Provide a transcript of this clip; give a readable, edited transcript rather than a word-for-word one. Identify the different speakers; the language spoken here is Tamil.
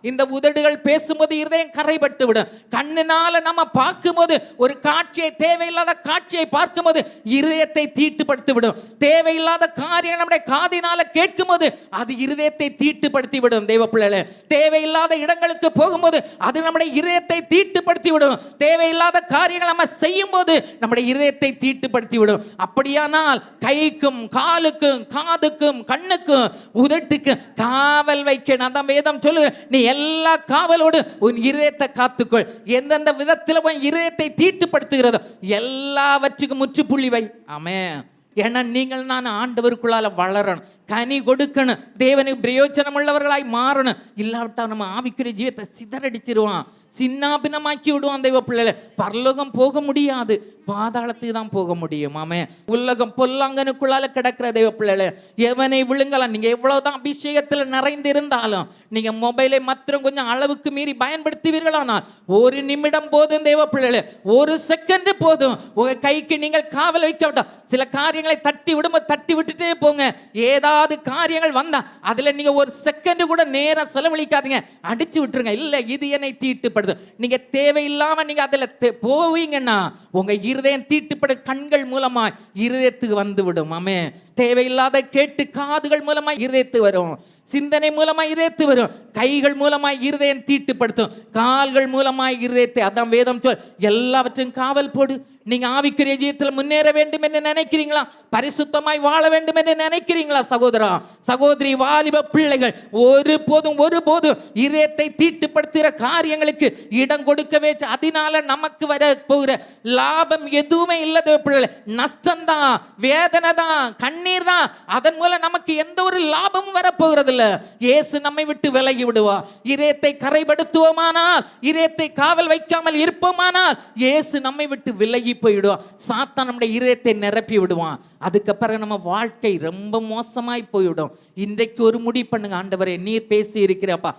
Speaker 1: இந்த உதடுகள் பேசும்போது இருதயம் கரைபட்டு விடும். கண்ணினால நம்ம பார்க்கும்போது ஒரு காட்சியை, தேவையில்லாத காட்சியை பார்க்கும்போது இருதயத்தை தீட்டுப்படுத்தி விடும். தேவையில்லாத காரியம் நம்முடைய காதினால கேட்கும்போது அது இருதயத்தை தீட்டுப்படுத்தி விடும். தேவ பிள்ளைகளே, தேவையில்லாத இடங்களுக்கு போகும்போது அது நம்முடைய இருதயத்தை தீட்டுப்படுத்தி விடும். தேவையில்லாத காரியங்கள் நம்ம செய்யும் போது நம்முடைய இருதயத்தை தீட்டுப்படுத்தி விடும். அப்படியானால் கைக்கும் காலுக்கும் காதுக்கும் கண்ணுக்கும் உதட்டுக்கும் காவல் வைக்கணும். அதான் வேதம் சொல்லுங்க, நீ எல்லா காவலோடு உன் இருதயத்தை காத்துக்கொள். எந்தெந்த விதத்தில் உன் இருதயத்தை தீட்டுப்படுத்துகிறதோ எல்லாவற்றுக்கும் முற்றுப்புள்ளி வை. ஆமென். ஏன்னா நீங்கள் நான் ஆண்டவருக்குள்ளால வளரணும், கனி கொடுக்கணும், தேவனுக்கு பிரயோஜனம் உள்ளவர்களாய் மாறணும். இல்லாவிட்டா நம்ம ஆவிக்குரிய ஜீவத்தை சிதறடிச்சிருவான், சின்னாபினமாக்கி விடுவான். தெய்வ பிள்ளைகளை பரலோகம் போக முடியாது, பாதாளத்துக்கு தான் போக முடியும். ஆமே, உலகம் பொல்லாங்கனுக்குள்ளால கிடக்கிற தெய்வ பிள்ளைகளை எவனை விழுங்கலாம். நீங்க எவ்வளவுதான் அபிஷேகத்தில் நிறைந்திருந்தாலும் நீங்க மொபைலை மாத்திரம் கொஞ்சம் அளவுக்கு மீறி பயன்படுத்துவீர்களானால் ஒரு நிமிடம் போதும் தெய்வ பிள்ளைகளை, ஒரு செகண்ட் போதும். உங்க கைக்கு நீங்கள் காவல் வைக்க விட்டா சில காரியங்களை தட்டி விடும்போது தட்டி விட்டுட்டே போங்க. ஏதாவது காரியங்கள் வந்தா அதுல நீங்க ஒரு செகண்ட் கூட நேரம் செலவழிக்காதீங்க, அடிச்சு விட்டுருங்க. இல்ல இது என்னை தீட்டுப்படுது. நீங்க தேவையில்லாம நீங்க அதுல போவீங்கன்னா உங்க இருதயம் தீட்டுப்பட கண்கள் மூலமா இருதயத்துக்கு வந்து விடும். ஆமே, தேவையில்லாத கேட்டு காதுகள் மூலமா இருதயத்து வரும், சிந்தனை மூலமா இதயத்து வரும், கைகள் மூலமா இருதயம் தீட்டுப்படுத்தும், கால்கள் மூலமா இருதயத்தை. அதான் வேதம் சொல், எல்லாவற்றையும் காவல் போடு. நீங்க ஆவிக்குரிய ஜீவியத்தில் முன்னேற வேண்டும் என்று நினைக்கிறீங்களா? பரிசுத்தமாய் வாழ வேண்டும் என்று நினைக்கிறீங்களா? சகோதரா சகோதரி, வாலிப பிள்ளைகள் ஒருபோதும் இதயத்தை தீட்டுப்படுத்துகிற காரியங்களுக்கு இடம் கொடுக்கவே. அதனால நமக்கு வர போகிற லாபம் எதுவுமே இல்லது பிள்ளைகள். நஷ்டம்தான், வேதனை தான், கண்ணீர் தான். அதன் மூலம் நமக்கு எந்த ஒரு லாபமும் வரப்போகிறது இல்ல. இயேசு நம்மை விட்டு விலகி விடுவா. இதயத்தை கரைபடுத்துவோமானால், இதயத்தை காவல் வைக்காமல் இருப்போமானால் இயேசு நம்மை விட்டு விலகி போயிடுவான். சாத்தான் நம்முடைய இதயத்தை நிரப்பி விடுவான். அதுக்கப்புறம் நம்ம வாழ்க்கை ரொம்ப மோசமாய் போய்விடும். இன்றைக்கு ஒரு முடிவு பண்ணுங்க, ஆண்டவரே நீர் பேசி இருக்கிறப்பா,